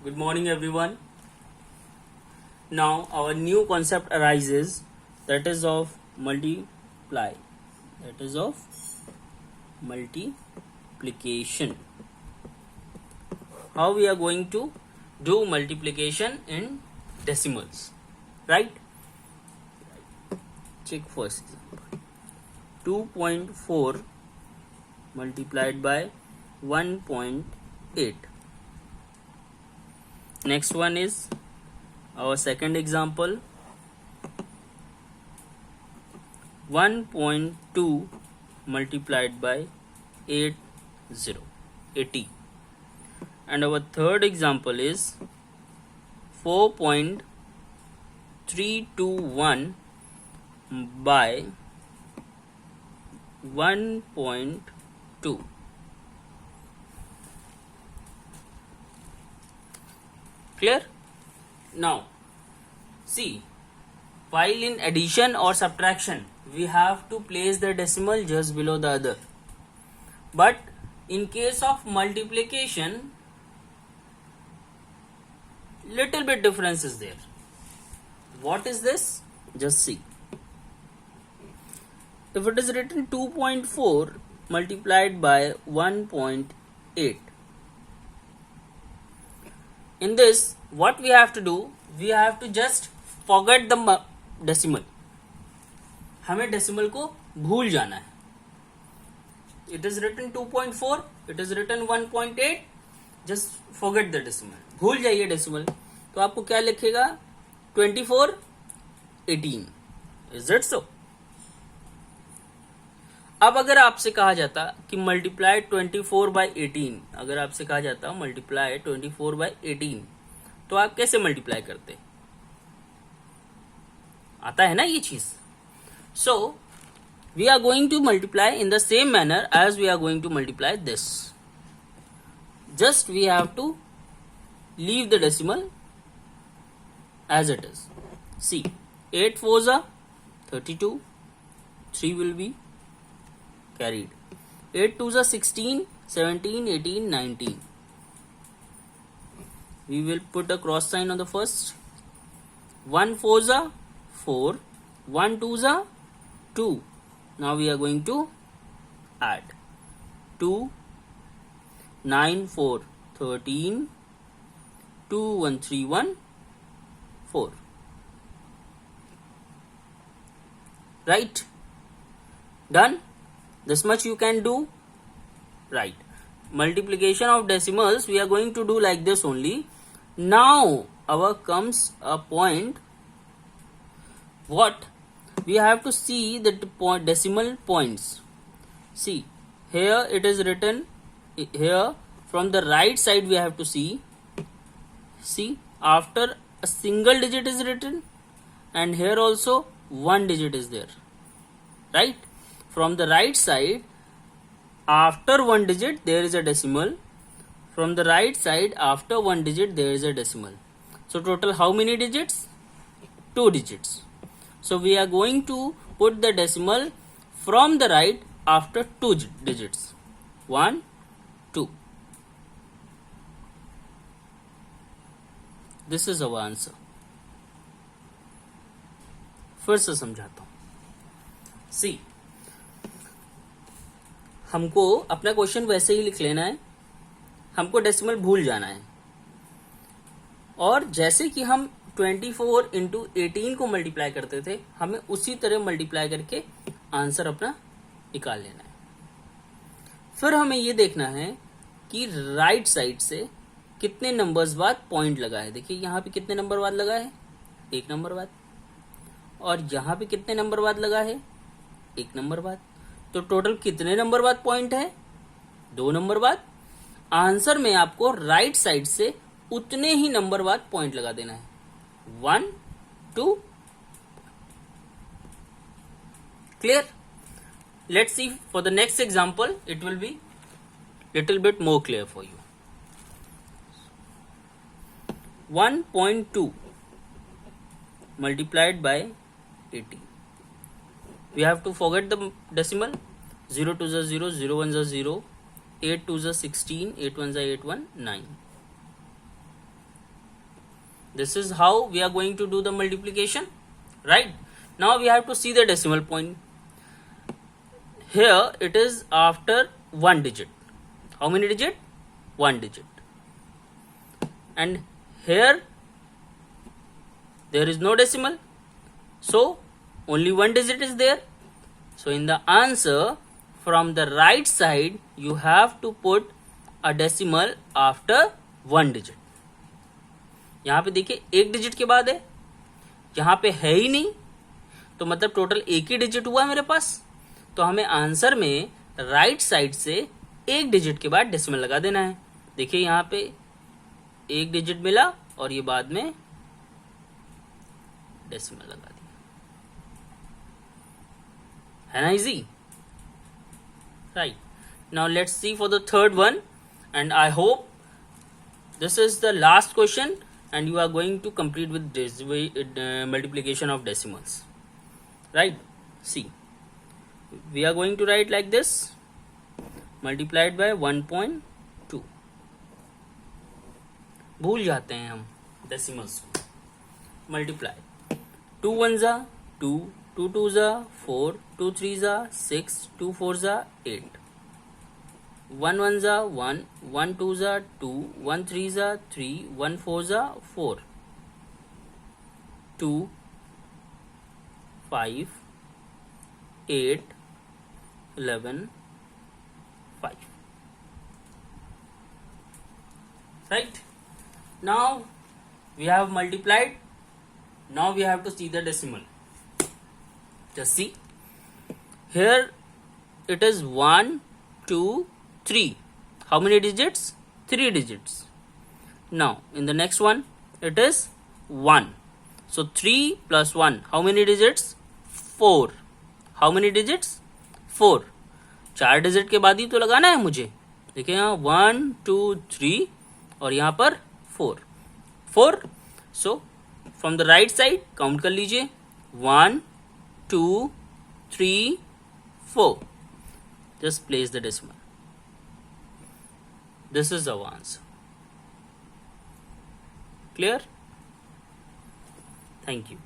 Good morning, everyone. Now, our new concept arises, that is of multiply, that is of multiplication. How we are going to do multiplication in decimals, right? Check first example. 2.4 multiplied by 1.8. Next one is our second example, 1.2 multiplied by 80. And our third example is 4.321 by 1.2. Clear? Now, see, while in addition or subtraction, we have to place the decimal just below the other. But in case of multiplication, little bit difference is there. What is this? Just see. If it is written 2.4 multiplied by 1.8. In this, what we have to do, we have to just forget the decimal. हमें decimal को भूल जाना है. It is written 2.4, it is written 1.8, just forget the decimal. भूल जाइए decimal. तो आपको क्या लिखेगा? 24, 18. Is it so? अब अगर आपसे कहा जाता कि मल्टीप्लाई 24 बाई 18, अगर आपसे कहा जाता मल्टीप्लाई 24 बाई 18, तो आप कैसे मल्टीप्लाई करते? आता है ना ये चीज. So we are going to multiply in the same manner as we are going to multiply this. Just we have to leave the decimal as it is. See, 8 4s are 32, 3 will be carried. 8 2s are 16, 17, 18, 19. We will put a cross sign on the first. 1 4s are 4, 1 2s are 2. Now we are going to add 2, 9 4, 13, 2 1 3 1, 4. Right? Done? This much you can do. Right. Multiplication of decimals we are going to do like this only. Now our comes a point. What? We have to see the decimal points. See, here it is written. Here from the right side we have to see. See, after a single digit is written, and here also one digit is there. Right? From the right side, after one digit there is a decimal. From the right side, after one digit there is a decimal. So total how many digits? 2 digits. So we are going to put the decimal from the right after 2 digits. 1, 2. This is our answer. फिर से समझाता हूं. सी, हमको अपना question वैसे ही लिख लेना है. हमको डेसिमल भूल जाना है. और जैसे कि हम 24 इंटू 18 को मल्टीप्लाई करते थे, हमें उसी तरह मल्टीप्लाई करके आंसर अपना निकाल लेना है. फिर हमें ये देखना है कि राइट साइड से कितने नंबर्स बाद पॉइंट लगा है. देखिए यहाँ पे कितने नंबर बाद लगा है? 1 नंबर बाद. और यहाँ पे कितने नंबर बाद लगा है? 1 नंबर बाद. तो टोटल कितने नंबर बाद पॉइंट है? 2 नंबर बाद. आंसर में आपको राइट साइड से उतने ही नंबर बाद पॉइंट लगा देना है. 1, 2. Clear? Let's see for the next example. It will be little bit more clear for you. 1.2 multiplied by 80. We have to forget the decimal. 0 2s are 0, 0 1s are 0, 8 2s are 16, 8 1s are 8 1, 9. This is how we are going to do the multiplication, right? Now we have to see the decimal point. Here it is after one digit. How many digit? One digit. And here there is no decimal, so only one digit is there. So in the answer, from the right side you have to put a decimal after one digit. यहाँ पे देखिए एक digit के बाद है, यहाँ पे है ही नहीं, तो मतलब टोटल एक ही डिजिट हुआ मेरे पास. तो हमें आंसर में राइट साइड से एक डिजिट के बाद डेसिमल लगा देना है. देखिए यहाँ पे एक डिजिट मिला और ये बाद में डेसिमल लगा दिया. है ना easy? Right. Now let's see for the third one, and I hope this is the last question and you are going to complete with multiplication of decimals, right? See, we are going to write like this, multiplied by 1.2. भूल जाते हैं हम decimals को. Multiply 2 1s are 2, 2 2s are 4, 2 3s are 6, 2 4s are 8. 1 1s are 1, 1 2s are 2, 1 3s are 3, 1 4s are 4. 2, 5, 8, 11, 5. Right? Now we have multiplied. Now we have to see the decimal. Just see. Here it is 1, 2, 3. How many digits? 3 digits. Now in the next one it is 1. So 3 plus 1. How many digits? 4. How many digits? 4. 4 digit के बाद ही तो लगाना है मुझे. देखिए यहाँ 1 2 3 और यहाँ पर 4. So from the right side count कर लीजिए. 1 2 3 4. Just place the decimal. This is our answer. Clear? Thank you.